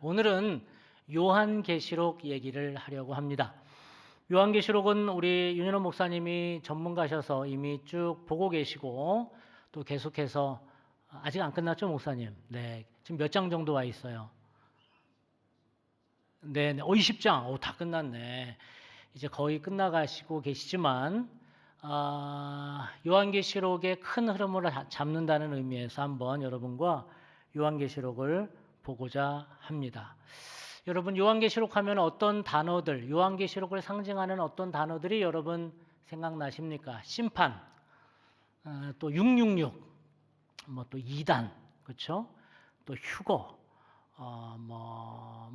오늘은 요한계시록 얘기를 하려고 합니다. 요한계시록은 우리 윤현호 목사님이 전문가셔서 이미 쭉 보고 계시고 또 계속해서 아직 안 끝났죠, 목사님? 네. 지금 몇 장 정도 와 있어요? 네, 20장. 다 끝났네. 이제 거의 끝나가시고 계시지만 요한계시록의 큰 흐름을 잡는다는 의미에서 한번 여러분과 요한계시록을 보고자 합니다. 여러분, 요한계시록 하면 어떤 단어들, 요한계시록을 상징하는 어떤 단어들이 여러분 생각나십니까? 심판, 또 666, 또 이단, 그렇죠? 또 휴거,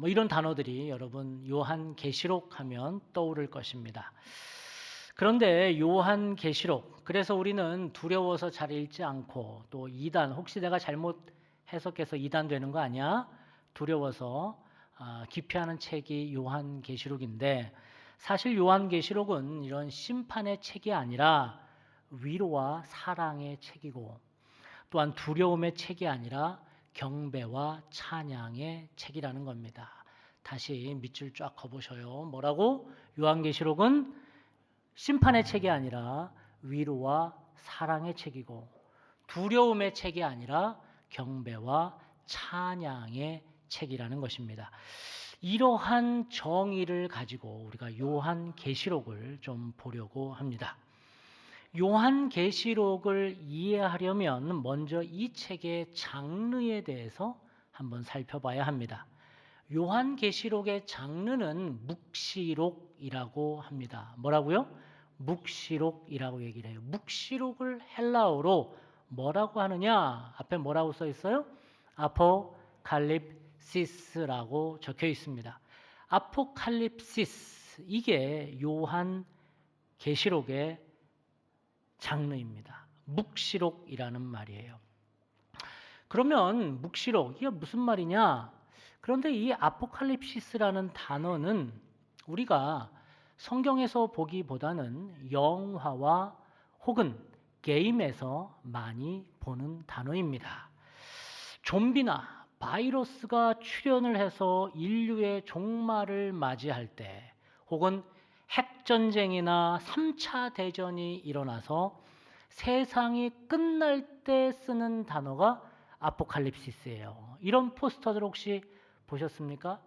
이런 단어들이 여러분 요한계시록 하면 떠오를 것입니다. 그런데 요한계시록, 그래서 우리는 두려워서 잘 읽지 않고 또 이단, 혹시 내가 잘못 해석해서 이단 되는 거 아니야? 두려워서 기피하는 책이 요한계시록인데, 사실 요한계시록은 이런 심판의 책이 아니라 위로와 사랑의 책이고, 또한 두려움의 책이 아니라 경배와 찬양의 책이라는 겁니다. 다시 밑줄 쫙 그어보셔요. 뭐라고? 요한계시록은 심판의 책이 아니라 위로와 사랑의 책이고, 두려움의 책이 아니라 경배와 찬양의 책이라는 것입니다. 이러한 정의를 가지고 우리가 요한계시록을 좀 보려고 합니다. 요한계시록을 이해하려면 먼저 이 책의 장르에 대해서 한번 살펴봐야 합니다. 요한계시록의 장르는 묵시록이라고 합니다. 뭐라고요? 묵시록이라고 얘기를 해요. 묵시록을 헬라어로 뭐라고 하느냐? 앞에 뭐라고 써 있어요? 아포칼립시스라고 적혀 있습니다. 아포칼립시스, 이게 요한계시록의 장르입니다. 묵시록이라는 말이에요. 그러면 묵시록, 이게 무슨 말이냐? 그런데 이 아포칼립시스라는 단어는 우리가 성경에서 보기보다는 영화와 혹은 게임에서 많이 보는 단어입니다. 좀비나 바이러스가 출현을 해서 인류의 종말을 맞이할 때, 혹은 핵전쟁이나 3차 대전이 일어나서 세상이 끝날 때 쓰는 단어가 아포칼립시스예요. 이런 포스터들 혹시 보셨습니까?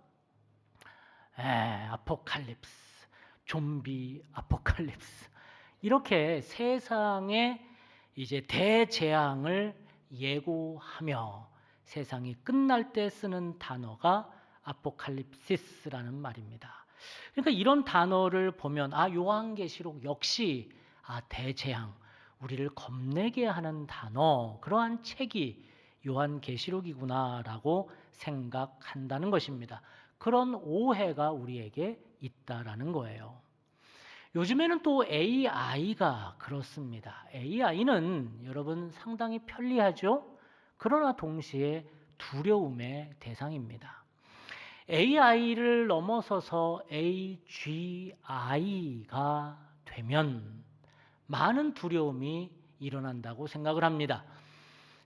아포칼립스, 좀비 아포칼립스. 이렇게 세상에 이제 대재앙을 예고하며 세상이 끝날 때 쓰는 단어가 아포칼립시스라는 말입니다. 그러니까 이런 단어를 보면 요한계시록 역시 대재앙, 우리를 겁내게 하는 단어, 그러한 책이 요한계시록이구나라고 생각한다는 것입니다. 그런 오해가 우리에게 있다라는 거예요. 요즘에는 또 AI가 그렇습니다. AI는 여러분 상당히 편리하죠? 그러나 동시에 두려움의 대상입니다. AI를 넘어서서 AGI가 되면 많은 두려움이 일어난다고 생각을 합니다.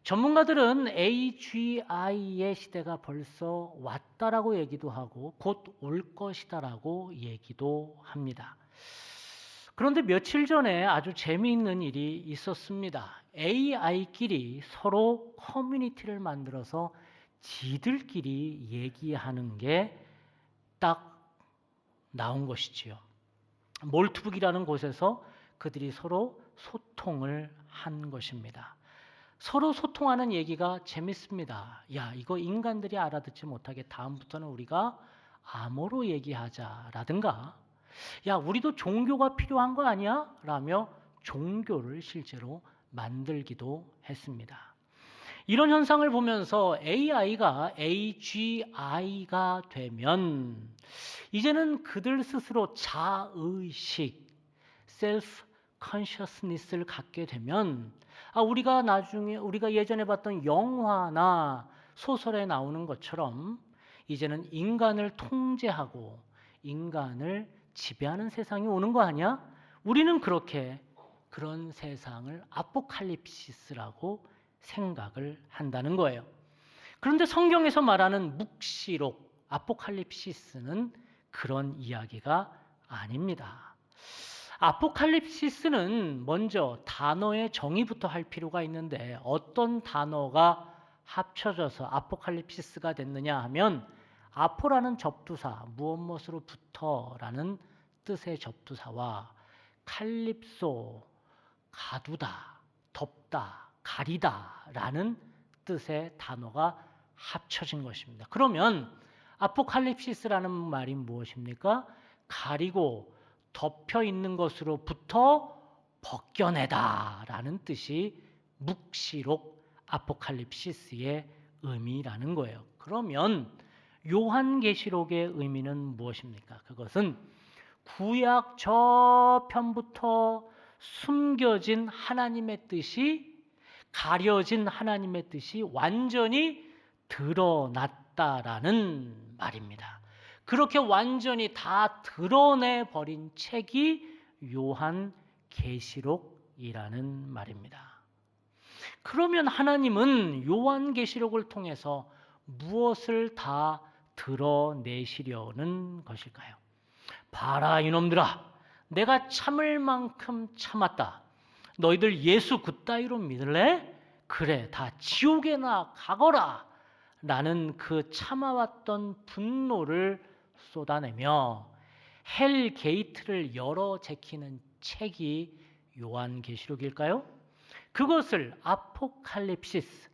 전문가들은 AGI의 시대가 벌써 왔다라고 얘기도 하고 곧 올 것이다라고 얘기도 합니다. 그런데 며칠 전에 아주 재미있는 일이 있었습니다. AI끼리 서로 커뮤니티를 만들어서 지들끼리 얘기하는 게 딱 나온 것이지요. 몰트북이라는 곳에서 그들이 서로 소통을 한 것입니다. 서로 소통하는 얘기가 재밌습니다. 야, 이거 인간들이 알아듣지 못하게 다음부터는 우리가 암호로 얘기하자라든가, 야, 우리도 종교가 필요한 거 아니야? 라며 종교를 실제로 만들기도 했습니다. 이런 현상을 보면서 AI가 AGI가 되면 이제는 그들 스스로 자의식, 셀프 컨셔스니스를 갖게 되면 우리가 예전에 봤던 영화나 소설에 나오는 것처럼 이제는 인간을 통제하고 인간을 지배하는 세상이 오는 거 아니야? 우리는 그런 세상을 아포칼립시스라고 생각을 한다는 거예요. 그런데 성경에서 말하는 묵시록, 아포칼립시스는 그런 이야기가 아닙니다. 아포칼립시스는 먼저 단어의 정의부터 할 필요가 있는데 어떤 단어가 합쳐져서 아포칼립시스가 됐느냐 하면 아포라는 접두사, 무엇무엇으로부터라는 뜻의 접두사와 칼립소, 가두다, 덮다, 가리다라는 뜻의 단어가 합쳐진 것입니다. 그러면 아포칼립시스라는 말이 무엇입니까? 가리고 덮여 있는 것으로부터 벗겨내다라는 뜻이 묵시록 아포칼립시스의 의미라는 거예요. 그러면 요한계시록의 의미는 무엇입니까? 그것은 구약 저편부터 숨겨진 하나님의 뜻이, 가려진 하나님의 뜻이 완전히 드러났다라는 말입니다. 그렇게 완전히 다 드러내버린 책이 요한계시록이라는 말입니다. 그러면 하나님은 요한계시록을 통해서 무엇을 다 드러내시려는 것일까요? 봐라 이놈들아, 내가 참을 만큼 참았다. 너희들 예수 그따위로 믿을래? 그래, 다 지옥에나 가거라. 라는 그 참아왔던 분노를 쏟아내며 헬 게이트를 열어 제키는 책이 요한계시록일까요? 그것을 아포칼립시스,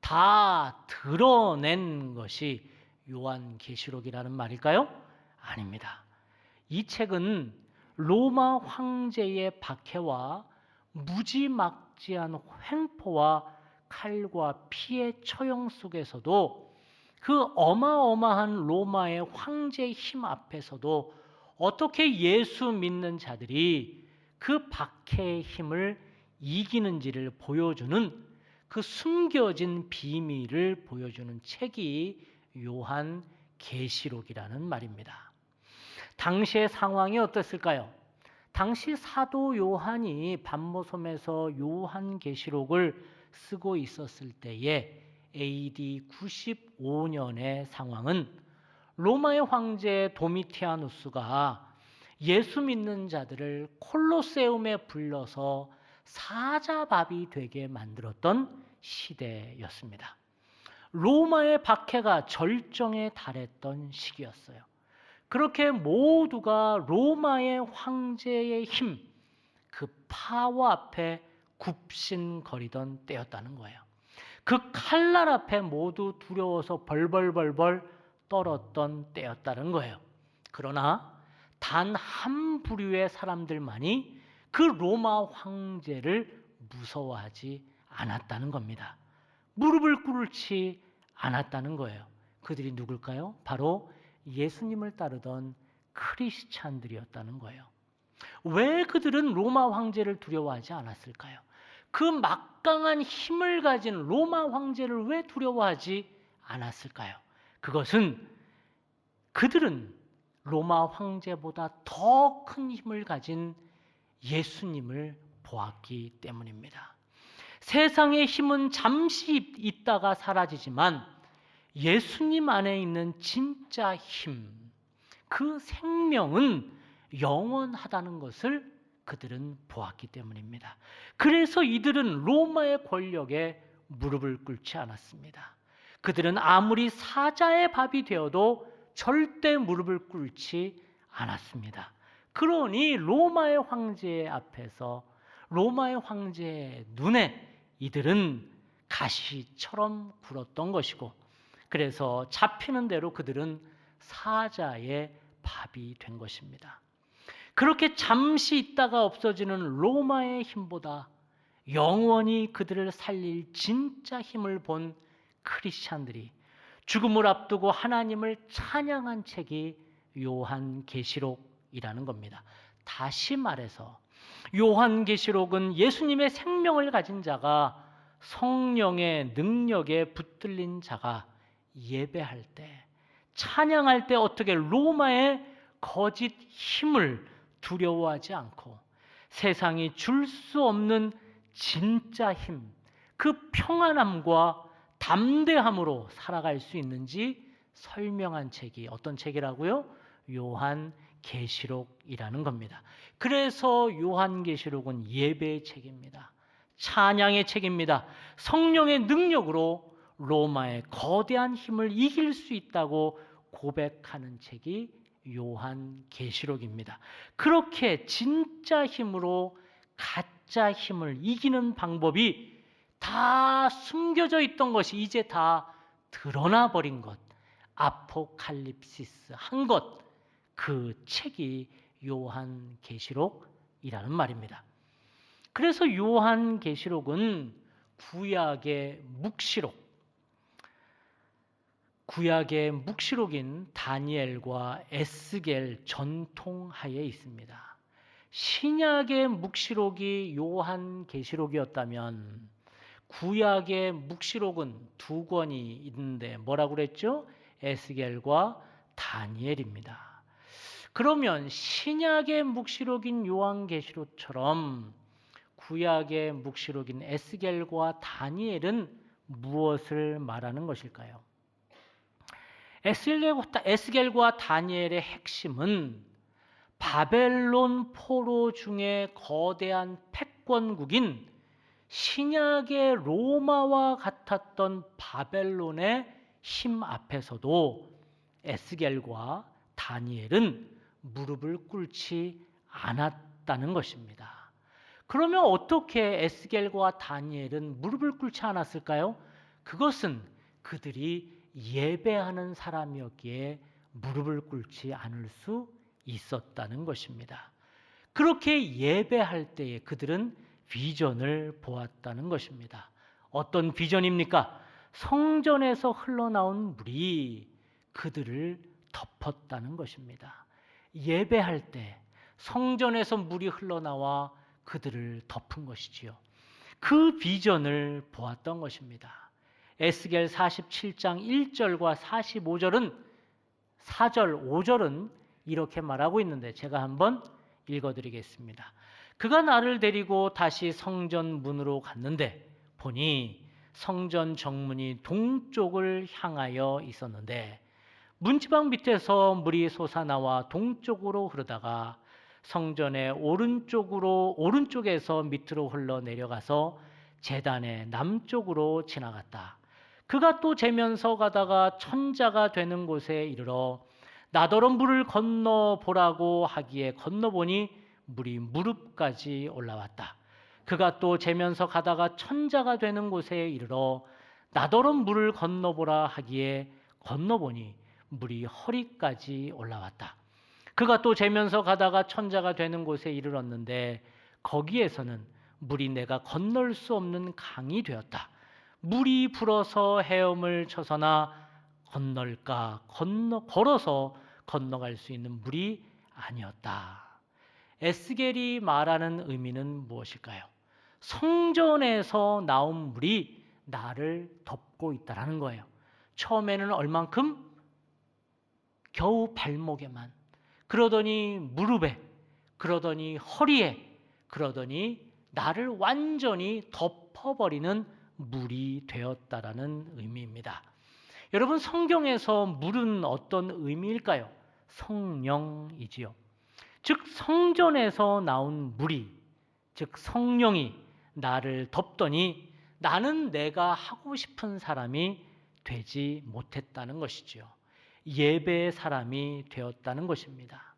다 드러낸 것이 요한계시록이라는 말일까요? 아닙니다. 이 책은 로마 황제의 박해와 무지막지한 횡포와 칼과 피의 처형 속에서도 그 어마어마한 로마의 황제의 힘 앞에서도 어떻게 예수 믿는 자들이 그 박해의 힘을 이기는지를 보여주는 그 숨겨진 비밀을 보여주는 책이 요한계시록이라는 말입니다. 당시의 상황이 어땠을까요? 당시 사도 요한이 반모섬에서 요한계시록을 쓰고 있었을 때에 AD 95년의 상황은 로마의 황제 도미티아누스가 예수 믿는 자들을 콜로세움에 불러서 사자밥이 되게 만들었던 시대였습니다. 로마의 박해가 절정에 달했던 시기였어요. 그렇게 모두가 로마의 황제의 힘, 그 파워 앞에 굽신거리던 때였다는 거예요. 그 칼날 앞에 모두 두려워서 벌벌벌벌 떨었던 때였다는 거예요. 그러나 단 한 부류의 사람들만이 그 로마 황제를 무서워하지 않았다는 겁니다. 무릎을 꿇지 않았다는 거예요. 그들이 누굴까요? 바로 예수님을 따르던 크리스찬들이었다는 거예요. 왜 그들은 로마 황제를 두려워하지 않았을까요? 그 막강한 힘을 가진 로마 황제를 왜 두려워하지 않았을까요? 그것은 그들은 로마 황제보다 더 큰 힘을 가진 예수님을 보았기 때문입니다. 세상의 힘은 잠시 있다가 사라지지만 예수님 안에 있는 진짜 힘, 그 생명은 영원하다는 것을 그들은 보았기 때문입니다. 그래서 이들은 로마의 권력에 무릎을 꿇지 않았습니다. 그들은 아무리 사자의 밥이 되어도 절대 무릎을 꿇지 않았습니다. 그러니 로마의 황제 앞에서, 로마의 황제의 눈에 이들은 가시처럼 굴었던 것이고, 그래서 잡히는 대로 그들은 사자의 밥이 된 것입니다. 그렇게 잠시 있다가 없어지는 로마의 힘보다 영원히 그들을 살릴 진짜 힘을 본 크리스찬들이 죽음을 앞두고 하나님을 찬양한 책이 요한계시록이라는 겁니다. 다시 말해서 요한계시록은 예수님의 생명을 가진 자가, 성령의 능력에 붙들린 자가 예배할 때, 찬양할 때 어떻게 로마의 거짓 힘을 두려워하지 않고 세상이 줄 수 없는 진짜 힘, 그 평안함과 담대함으로 살아갈 수 있는지 설명한 책이 어떤 책이라고요? 요한계시록이라는 겁니다. 그래서 요한계시록은 예배의 책입니다. 찬양의 책입니다. 성령의 능력으로 로마의 거대한 힘을 이길 수 있다고 고백하는 책이 요한계시록입니다. 그렇게 진짜 힘으로 가짜 힘을 이기는 방법이 다 숨겨져 있던 것이 이제 다 드러나 버린 것, 아포칼립시스 한 것, 그 책이 요한계시록이라는 말입니다. 그래서 요한계시록은 구약의 묵시록인 다니엘과 에스겔 전통하에 있습니다. 신약의 묵시록이 요한계시록이었다면 구약의 묵시록은 두 권이 있는데 뭐라고 그랬죠? 에스겔과 다니엘입니다. 그러면 신약의 묵시록인 요한계시록처럼 구약의 묵시록인 에스겔과 다니엘은 무엇을 말하는 것일까요? 에스겔과 다니엘의 핵심은 바벨론 포로 중에 거대한 패권국인 신약의 로마와 같았던 바벨론의 힘 앞에서도 에스겔과 다니엘은 무릎을 꿇지 않았다는 것입니다. 그러면 어떻게 에스겔과 다니엘은 무릎을 꿇지 않았을까요? 그것은 그들이 예배하는 사람이었기에 무릎을 꿇지 않을 수 있었다는 것입니다. 그렇게 예배할 때에 그들은 비전을 보았다는 것입니다. 어떤 비전입니까? 성전에서 흘러나온 물이 그들을 덮었다는 것입니다. 예배할 때 성전에서 물이 흘러나와 그들을 덮은 것이지요. 그 비전을 보았던 것입니다. 에스겔 47장 1절과 45절은 4절, 5절은 이렇게 말하고 있는데 제가 한번 읽어드리겠습니다. 그가 나를 데리고 다시 성전 문으로 갔는데 보니 성전 정문이 동쪽을 향하여 있었는데 문지방 밑에서 물이 솟아나와 동쪽으로 흐르다가 성전의 오른쪽에서 밑으로 흘러 내려가서 제단의 남쪽으로 지나갔다. 그가 또 재면서 가다가 천자가 되는 곳에 이르러 나더러 물을 건너보라고 하기에 건너보니 물이 무릎까지 올라왔다. 그가 또 재면서 가다가 천자가 되는 곳에 이르러 나더러 물을 건너보라 하기에 건너보니 물이 허리까지 올라왔다. 그가 또 재면서 가다가 천자가 되는 곳에 이르렀는데 거기에서는 물이 내가 건널 수 없는 강이 되었다. 물이 불어서 헤엄을 쳐서나 걸어서 건너갈 수 있는 물이 아니었다. 에스겔이 말하는 의미는 무엇일까요? 성전에서 나온 물이 나를 덮고 있다라는 거예요. 처음에는 얼만큼? 겨우 발목에만, 그러더니 무릎에, 그러더니 허리에, 그러더니 나를 완전히 덮어버리는 물이 되었다라는 의미입니다. 여러분, 성경에서 물은 어떤 의미일까요? 성령이지요. 즉 성전에서 나온 물이, 즉 성령이 나를 덮더니 나는 내가 하고 싶은 사람이 되지 못했다는 것이지요. 예배의 사람이 되었다는 것입니다.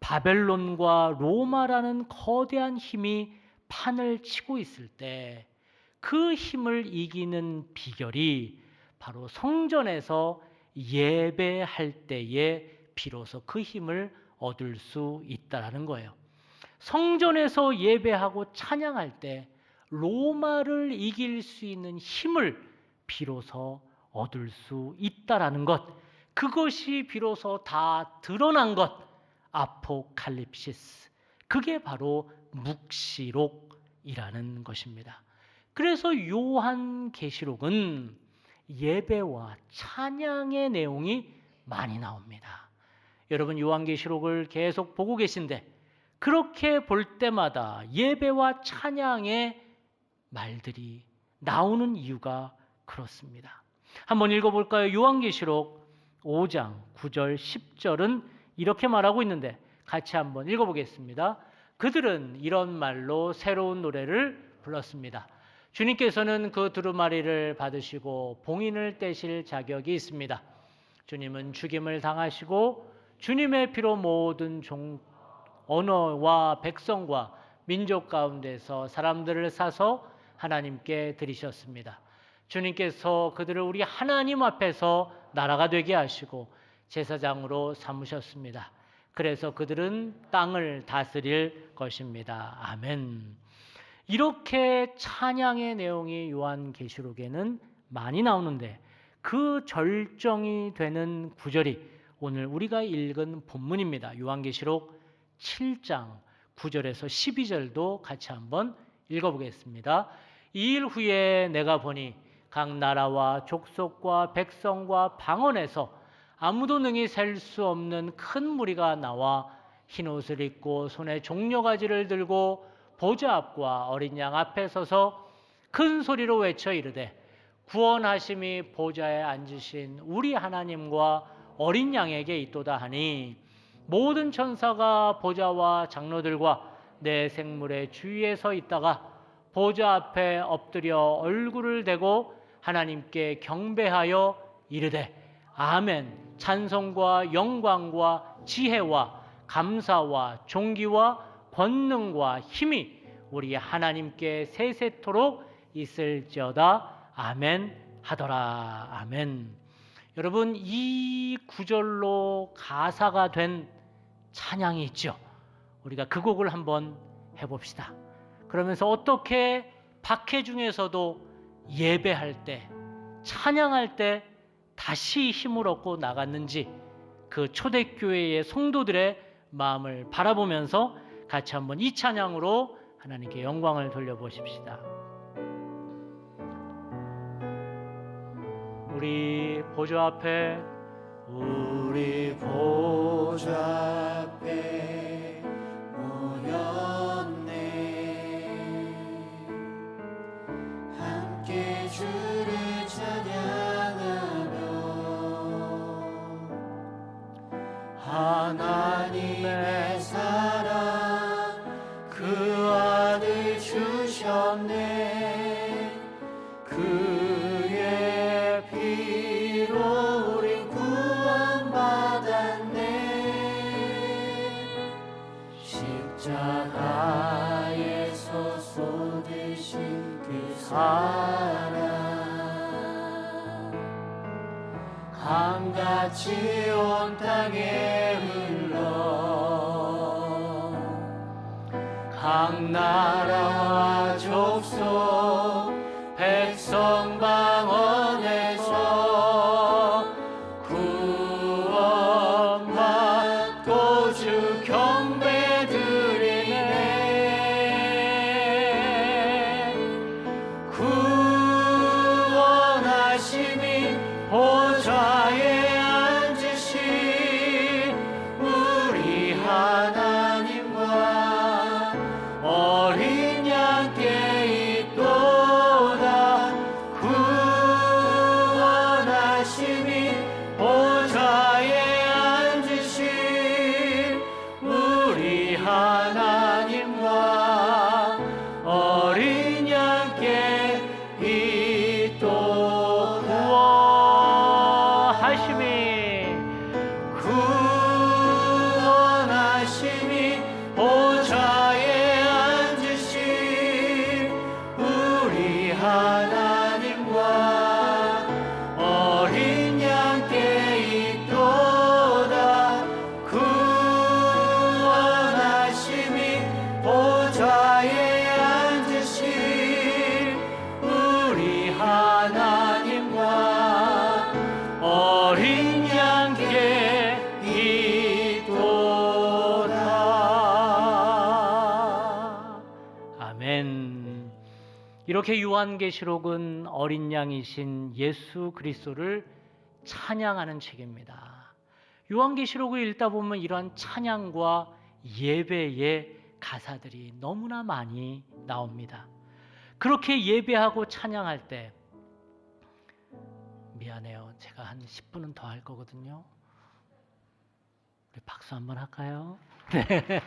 바벨론과 로마라는 거대한 힘이 판을 치고 있을 때 그 힘을 이기는 비결이 바로 성전에서 예배할 때에 비로소 그 힘을 얻을 수 있다라는 거예요. 성전에서 예배하고 찬양할 때 로마를 이길 수 있는 힘을 비로소 얻을 수 있다라는 것, 그것이 비로소 다 드러난 것, 아포칼립시스, 그게 바로 묵시록이라는 것입니다. 그래서 요한계시록은 예배와 찬양의 내용이 많이 나옵니다. 여러분, 요한계시록을 계속 보고 계신데 그렇게 볼 때마다 예배와 찬양의 말들이 나오는 이유가 그렇습니다. 한번 읽어볼까요? 요한계시록 5장 9절 10절은 이렇게 말하고 있는데 같이 한번 읽어보겠습니다. 그들은 이런 말로 새로운 노래를 불렀습니다. 주님께서는 그 두루마리를 받으시고 봉인을 떼실 자격이 있습니다. 주님은 죽임을 당하시고 주님의 피로 모든 언어와 백성과 민족 가운데서 사람들을 사서 하나님께 드리셨습니다. 주님께서 그들을 우리 하나님 앞에서 나라가 되게 하시고 제사장으로 삼으셨습니다. 그래서 그들은 땅을 다스릴 것입니다. 아멘. 이렇게 찬양의 내용이 요한계시록에는 많이 나오는데 그 절정이 되는 구절이 오늘 우리가 읽은 본문입니다. 요한계시록 7장 9절에서 12절도 같이 한번 읽어보겠습니다. 2일 후에 내가 보니 각 나라와 족속과 백성과 방언에서 아무도 능히 셀 수 없는 큰 무리가 나와 흰 옷을 입고 손에 종려가지를 들고 보좌 앞과 어린 양 앞에 서서 큰 소리로 외쳐 이르되 구원하심이 보좌에 앉으신 우리 하나님과 어린 양에게 있도다 하니 모든 천사가 보좌와 장로들과 내 생물의 주위에 서 있다가 보좌 앞에 엎드려 얼굴을 대고 하나님께 경배하여 이르되 아멘. 찬송과 영광과 지혜와 감사와 존귀와 권능과 힘이 우리 하나님께 세세토록 있을지어다. 아멘 하더라. 아멘. 여러분, 이 구절로 가사가 된 찬양이 있죠. 우리가 그 곡을 한번 해봅시다. 그러면서 어떻게 박해 중에서도 예배할 때, 찬양할 때 다시 힘을 얻고 나갔는지 그 초대교회의 성도들의 마음을 바라보면서 같이 한번 이 찬양으로 하나님께 영광을 돌려보십시다. 우리 보좌 앞에 우리 보좌 앞에 모였네. 함께 주를 찬양하며 하나님의 사랑 그 아들 주셨네. 그의 피로 우린 구원받았네. 십자가에서 쏟으신 그 사랑 강같이 온 땅에 흘러 각 나라와 족속 백성 방언에서 구원받고 주 경배 드리네. 구원하심이 보좌에 앉으신 우리 하나님과 어린 양께 있도다. 구원하심이 보좌에 앉으신 우리 하나님과 어린 양께 있도다. 구원하심이 보좌에 앉으신 우리 하나님과 어린 양께 있도다. 구원하심이 보좌에 앉으신 우리 하나님과 어린 양께 있도다. 아멘. 이렇게 요한계시록은 어린 양이신 예수 그리스도를 찬양하는 책입니다. 요한계시록을 읽다 보면 이러한 찬양과 예배의 가사들이 너무나 많이 나옵니다. 그렇게 예배하고 찬양할 때 미안해요. 제가 한 10분은 더 할 거거든요. 우리 박수 한번 할까요? 네.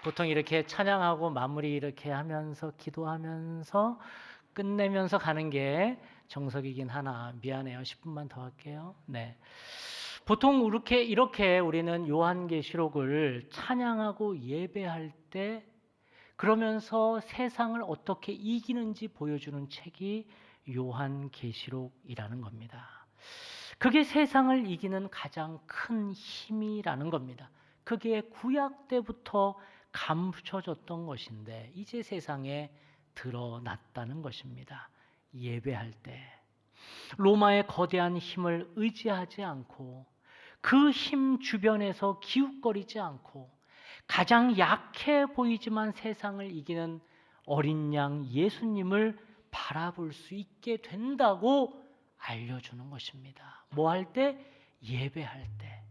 보통 이렇게 찬양하고 마무리 이렇게 하면서 기도하면서 끝내면서 가는 게 정석이긴 하나 미안해요. 10분만 더 할게요. 네. 보통 이렇게 우리는 요한계시록을 찬양하고 예배할 때 그러면서 세상을 어떻게 이기는지 보여주는 책이 요한계시록이라는 겁니다. 그게 세상을 이기는 가장 큰 힘이라는 겁니다. 그게 구약 때부터 감춰졌던 것인데 이제 세상에 드러났다는 것입니다. 예배할 때 로마의 거대한 힘을 의지하지 않고 그 힘 주변에서 기웃거리지 않고 가장 약해 보이지만 세상을 이기는 어린 양 예수님을 바라볼 수 있게 된다고 알려주는 것입니다. 뭐 할 때? 예배할 때.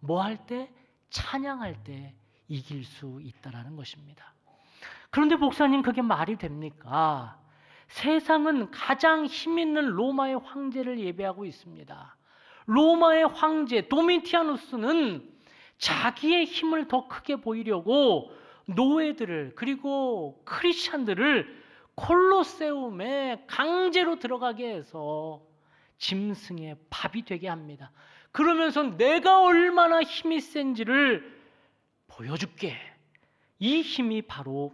뭐 할 때? 찬양할 때 이길 수 있다라는 것입니다. 그런데 목사님 그게 말이 됩니까? 세상은 가장 힘 있는 로마의 황제를 예배하고 있습니다. 로마의 황제 도미티아누스는 자기의 힘을 더 크게 보이려고 노예들을 그리고 크리스찬들을 콜로세움에 강제로 들어가게 해서 짐승의 밥이 되게 합니다. 그러면서 내가 얼마나 힘이 센지를 보여줄게. 이 힘이 바로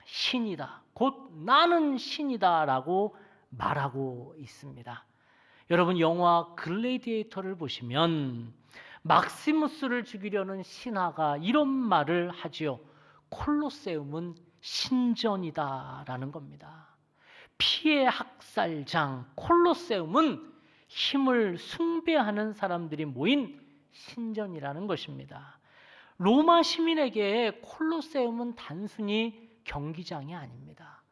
신이다. 곧 나는 신이다라고 말하고 있습니다. 여러분 영화 글래디에이터를 보시면 막시무스를 죽이려는 신하가 이런 말을 하지요. 콜로세움은 신전이다라는 겁니다. 피의 학살장 콜로세움은 힘을 숭배하는 사람들이 모인 신전이라는 것입니다. 로마 시민에게 콜로세움은 단순히 경기장이 아닙니다.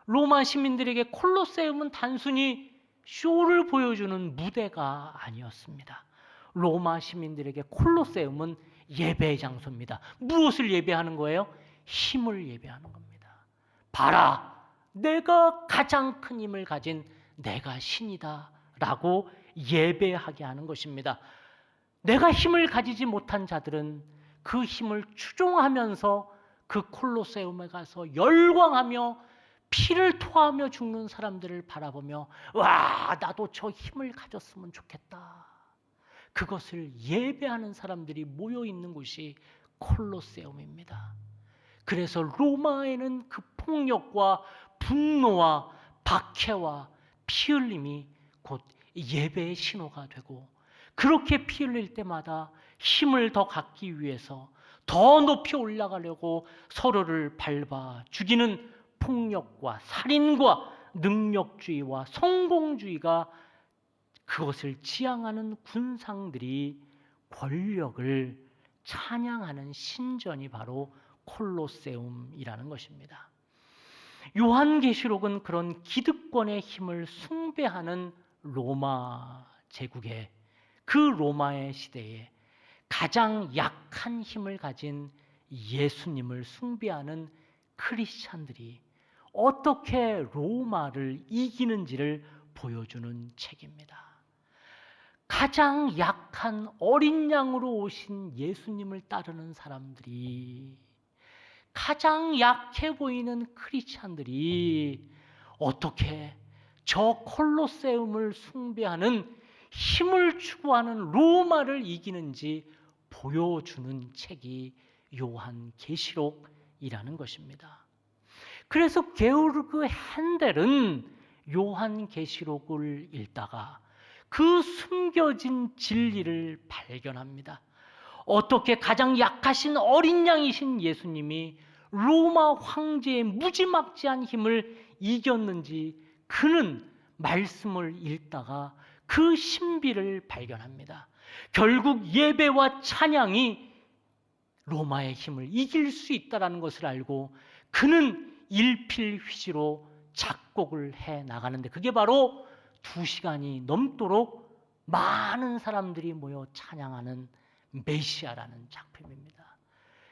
로마 시민들에게 콜로세움은 단순히 쇼를 보여주는 무대가 아니었습니다. 로마 시민들에게 콜로세움은 예배 장소입니다. 무엇을 예배하는 거예요? 힘을 예배하는 겁니다. 봐라, 내가 가장 큰 힘을 가진 내가 신이다 라고 예배하게 하는 것입니다. 내가 힘을 가지지 못한 자들은 그 힘을 추종하면서 그 콜로세움에 가서 열광하며 피를 토하며 죽는 사람들을 바라보며 와, 나도 저 힘을 가졌으면 좋겠다. 그것을 예배하는 사람들이 모여 있는 곳이 콜로세움입니다. 그래서 로마에는 그 폭력과 분노와 박해와 피 흘림이 곧 예배의 신호가 되고 그렇게 피 흘릴 때마다 힘을 더 갖기 위해서 더 높이 올라가려고 서로를 밟아 죽이는 폭력과 살인과 능력주의와 성공주의가 그것을 지향하는 군상들이 권력을 찬양하는 신전이 바로 콜로세움이라는 것입니다. 요한계시록은 그런 기득권의 힘을 숭배하는 로마 제국의 그 로마의 시대에 가장 약한 힘을 가진 예수님을 숭배하는 크리스찬들이 어떻게 로마를 이기는지를 보여주는 책입니다. 가장 약한 어린 양으로 오신 예수님을 따르는 사람들이 가장 약해 보이는 크리스찬들이 어떻게 저 콜로세움을 숭배하는 힘을 추구하는 로마를 이기는지 보여주는 책이 요한계시록이라는 것입니다. 그래서 게오르그 핸델은 요한계시록을 읽다가 그 숨겨진 진리를 발견합니다. 어떻게 가장 약하신 어린 양이신 예수님이 로마 황제의 무지막지한 힘을 이겼는지 그는 말씀을 읽다가 그 신비를 발견합니다. 결국 예배와 찬양이 로마의 힘을 이길 수 있다는 것을 알고 그는 일필휘지로 작곡을 해 나가는데 그게 바로 2시간이 넘도록 많은 사람들이 모여 찬양하는 메시아라는 작품입니다.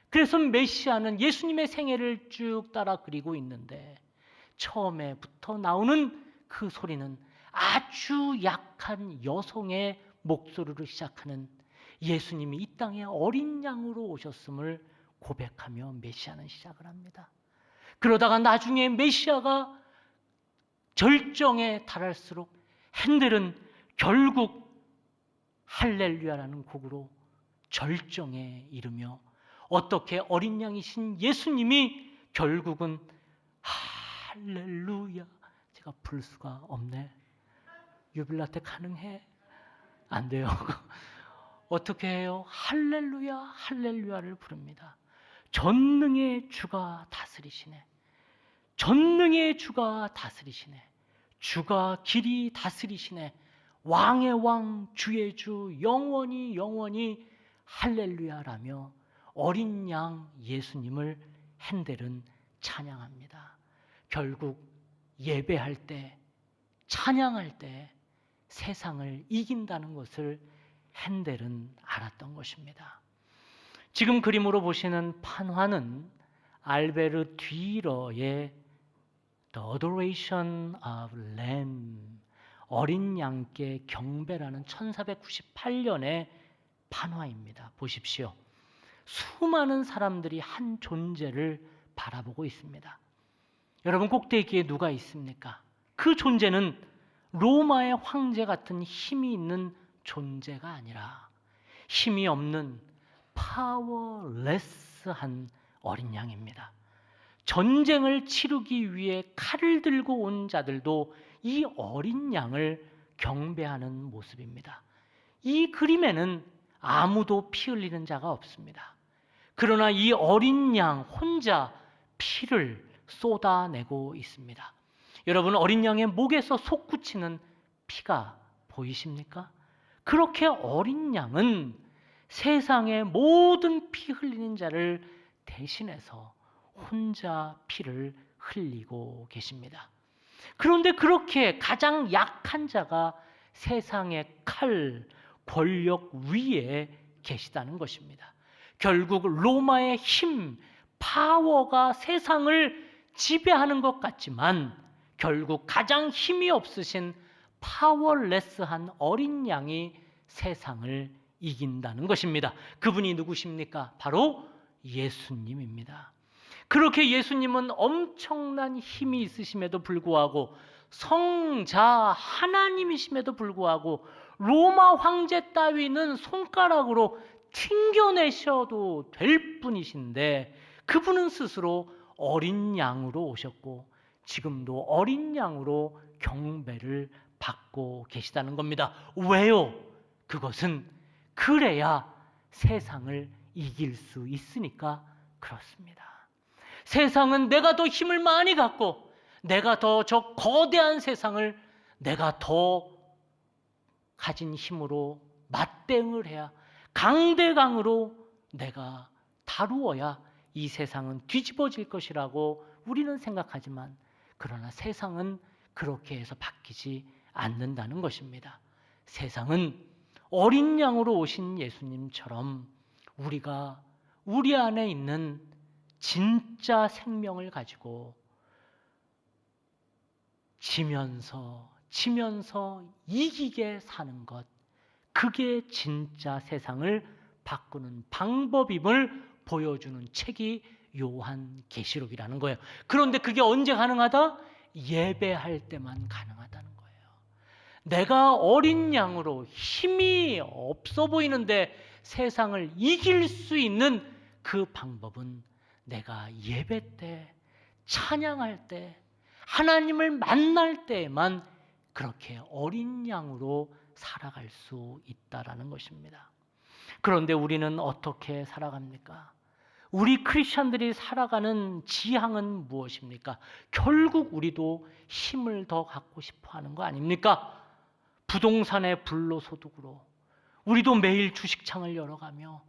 그래서 메시아는 예수님의 생애를 쭉 따라 그리고 있는데 처음에부터 나오는 그 소리는 아주 약한 여성의 목소리로 시작하는 예수님이 이 땅에 어린 양으로 오셨음을 고백하며 메시아는 시작을 합니다. 그러다가 나중에 메시아가 절정에 달할수록 핸델은 결국 할렐루야라는 곡으로 절정에 이르며 어떻게 어린 양이신 예수님이 결국은 할렐루야, 제가 부를 수가 없네. 유빌라테 가능해? 안 돼요. 어떻게 해요? 할렐루야, 할렐루야를 부릅니다. 전능의 주가 다스리시네. 전능의 주가 다스리시네. 주가 길이 다스리시네. 왕의 왕, 주의 주, 영원히 영원히 할렐루야라며 어린 양 예수님을 핸델은 찬양합니다. 결국 예배할 때, 찬양할 때 세상을 이긴다는 것을 핸델은 알았던 것입니다. 지금 그림으로 보시는 판화는 알베르 뒤러의 The Adoration of Lamb, 어린 양께 경배라는 1498년의 판화입니다. 보십시오. 수많은 사람들이 한 존재를 바라보고 있습니다. 여러분, 꼭대기에 누가 있습니까? 그 존재는 로마의 황제 같은 힘이 있는 존재가 아니라 힘이 없는 파워레스한 어린 양입니다. 전쟁을 치르기 위해 칼을 들고 온 자들도 이 어린 양을 경배하는 모습입니다. 이 그림에는 아무도 피 흘리는 자가 없습니다. 그러나 이 어린 양 혼자 피를 쏟아내고 있습니다. 여러분, 어린 양의 목에서 솟구치는 피가 보이십니까? 그렇게 어린 양은 세상의 모든 피 흘리는 자를 대신해서 혼자 피를 흘리고 계십니다. 그런데 그렇게 가장 약한 자가 세상의 칼, 권력 위에 계시다는 것입니다. 결국 로마의 힘, 파워가 세상을 지배하는 것 같지만 결국 가장 힘이 없으신 파워레스한 어린 양이 세상을 이긴다는 것입니다. 그분이 누구십니까? 바로 예수님입니다. 그렇게 예수님은 엄청난 힘이 있으심에도 불구하고 성자 하나님이심에도 불구하고 로마 황제 따위는 손가락으로 튕겨내셔도 될 분이신데 그분은 스스로 어린 양으로 오셨고 지금도 어린 양으로 경배를 받고 계시다는 겁니다. 왜요? 그것은 그래야 세상을 이길 수 있으니까 그렇습니다. 세상은 내가 더 힘을 많이 갖고 내가 더 저 거대한 세상을 내가 더 가진 힘으로 맞대응을 해야 강대강으로 내가 다루어야 이 세상은 뒤집어질 것이라고 우리는 생각하지만 그러나 세상은 그렇게 해서 바뀌지 않는다는 것입니다. 세상은 어린 양으로 오신 예수님처럼 우리가 우리 안에 있는 진짜 생명을 가지고 지면서 이기게 사는 것, 그게 진짜 세상을 바꾸는 방법임을 보여주는 책이 요한계시록이라는 거예요. 그런데 그게 언제 가능하다? 예배할 때만 가능하다는 거예요. 내가 어린 양으로 힘이 없어 보이는데 세상을 이길 수 있는 그 방법은 내가 예배 때, 찬양할 때, 하나님을 만날 때에만 그렇게 어린 양으로 살아갈 수 있다라는 것입니다. 그런데 우리는 어떻게 살아갑니까? 우리 크리스천들이 살아가는 지향은 무엇입니까? 결국 우리도 힘을 더 갖고 싶어 하는 거 아닙니까? 부동산의 불로소득으로 우리도 매일 주식창을 열어가며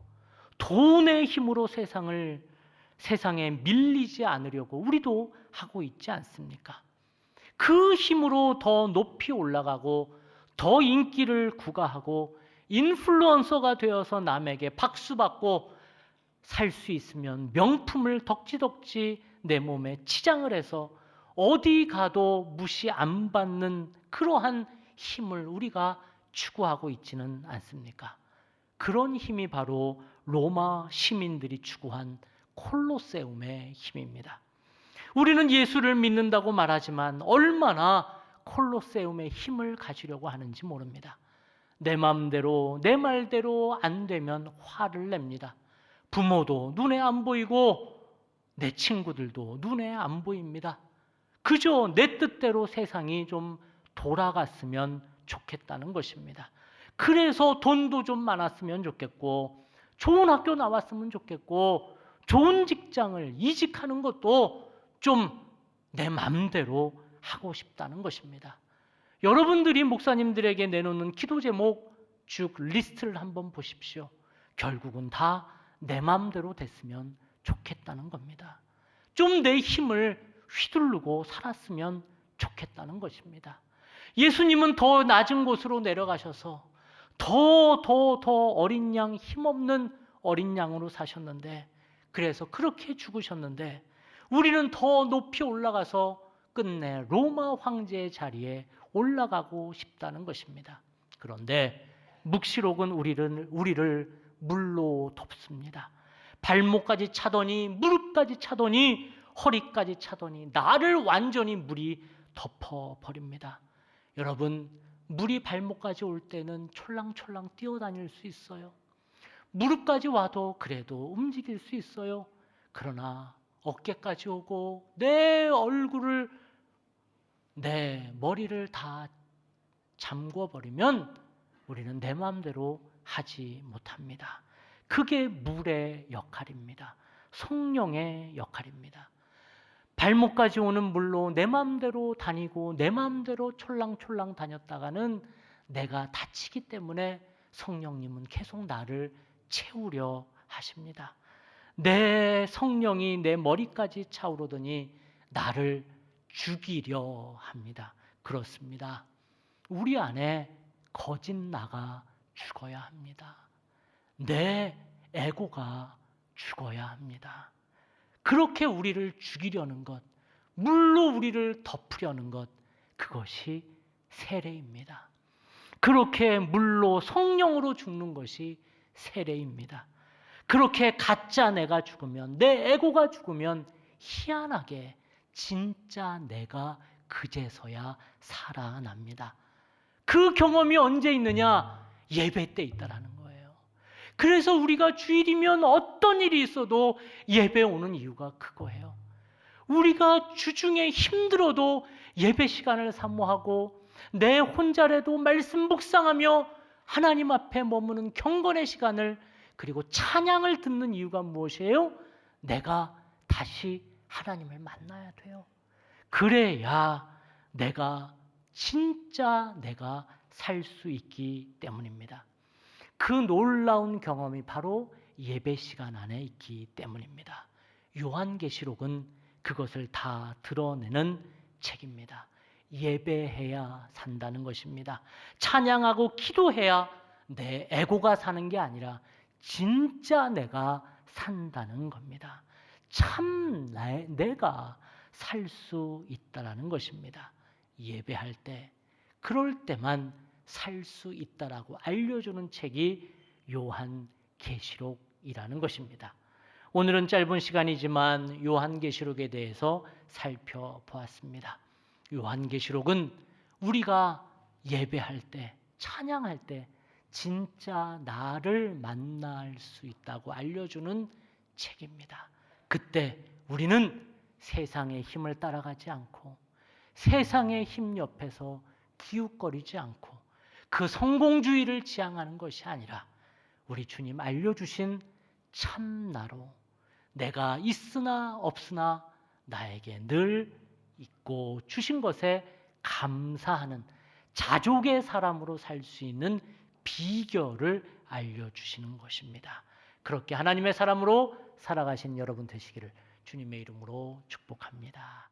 돈의 힘으로 세상에 밀리지 않으려고 우리도 하고 있지 않습니까? 그 힘으로 더 높이 올라가고 더 인기를 구가하고 인플루언서가 되어서 남에게 박수받고 살 수 있으면 명품을 덕지덕지 내 몸에 치장을 해서 어디 가도 무시 안 받는 그러한 힘을 우리가 추구하고 있지는 않습니까? 그런 힘이 바로 로마 시민들이 추구한 콜로세움의 힘입니다. 우리는 예수를 믿는다고 말하지만 얼마나 콜로세움의 힘을 가지려고 하는지 모릅니다. 내 마음대로 내 말대로 안 되면 화를 냅니다. 부모도 눈에 안 보이고 내 친구들도 눈에 안 보입니다. 그저 내 뜻대로 세상이 좀 돌아갔으면 좋겠다는 것입니다. 그래서 돈도 좀 많았으면 좋겠고 좋은 학교 나왔으면 좋겠고 좋은 직장을 이직하는 것도 좀 내 마음대로 하고 싶다는 것입니다. 여러분들이 목사님들에게 내놓는 기도 제목 쭉 리스트를 한번 보십시오. 결국은 다 내 마음대로 됐으면 좋겠다는 겁니다. 좀 내 힘을 휘두르고 살았으면 좋겠다는 것입니다. 예수님은 더 낮은 곳으로 내려가셔서 더 어린 양, 힘없는 어린 양으로 사셨는데, 그래서 그렇게 죽으셨는데 우리는 더 높이 올라가서 끝내 로마 황제의 자리에 올라가고 싶다는 것입니다. 그런데 묵시록은 우리를 물로 덮습니다. 발목까지 차더니 무릎까지 차더니 허리까지 차더니 나를 완전히 물이 덮어버립니다. 여러분, 물이 발목까지 올 때는 촐랑촐랑 뛰어다닐 수 있어요. 무릎까지 와도 그래도 움직일 수 있어요. 그러나 어깨까지 오고 내 얼굴을 내 머리를 다 잠궈버리면 우리는 내 마음대로 하지 못합니다. 그게 물의 역할입니다. 성령의 역할입니다. 발목까지 오는 물로 내 마음대로 다니고 내 마음대로 촐랑촐랑 다녔다가는 내가 다치기 때문에 성령님은 계속 나를 채우려 하십니다. 내 성령이 내 머리까지 차오르더니 나를 죽이려 합니다. 그렇습니다. 우리 안에 거짓 나가 죽어야 합니다. 내 에고가 죽어야 합니다. 그렇게 우리를 죽이려는 것, 물로 우리를 덮으려는 것, 그것이 세례입니다. 그렇게 물로 성령으로 죽는 것이 세례입니다. 그렇게 가짜 내가 죽으면, 내 에고가 죽으면 희한하게 진짜 내가 그제서야 살아납니다. 그 경험이 언제 있느냐? 예배 때 있다라는 거예요. 그래서 우리가 주일이면 어떤 일이 있어도 예배 오는 이유가 그거예요. 우리가 주중에 힘들어도 예배 시간을 사모하고 내 혼자라도 말씀 묵상하며 하나님 앞에 머무는 경건의 시간을, 그리고 찬양을 듣는 이유가 무엇이에요? 내가 다시 하나님을 만나야 돼요. 그래야 진짜 내가 살 수 있기 때문입니다. 그 놀라운 경험이 바로 예배 시간 안에 있기 때문입니다. 요한계시록은 그것을 다 드러내는 책입니다. 예배해야 산다는 것입니다. 찬양하고 기도해야 내 에고가 사는 게 아니라 진짜 내가 산다는 겁니다. 참 내가 살 수 있다라는 것입니다. 예배할 때, 그럴 때만 살 수 있다라고 알려주는 책이 요한계시록이라는 것입니다. 오늘은 짧은 시간이지만 요한계시록에 대해서 살펴보았습니다. 요한계시록은 우리가 예배할 때, 찬양할 때 진짜 나를 만날 수 있다고 알려주는 책입니다. 그때 우리는 세상의 힘을 따라가지 않고 세상의 힘 옆에서 기웃거리지 않고 그 성공주의를 지향하는 것이 아니라 우리 주님 알려주신 참나로 내가 있으나 없으나 나에게 늘 있고 주신 것에 감사하는 자족의 사람으로 살 수 있는 비결을 알려주시는 것입니다. 그렇게 하나님의 사람으로 살아가신 여러분 되시기를 주님의 이름으로 축복합니다.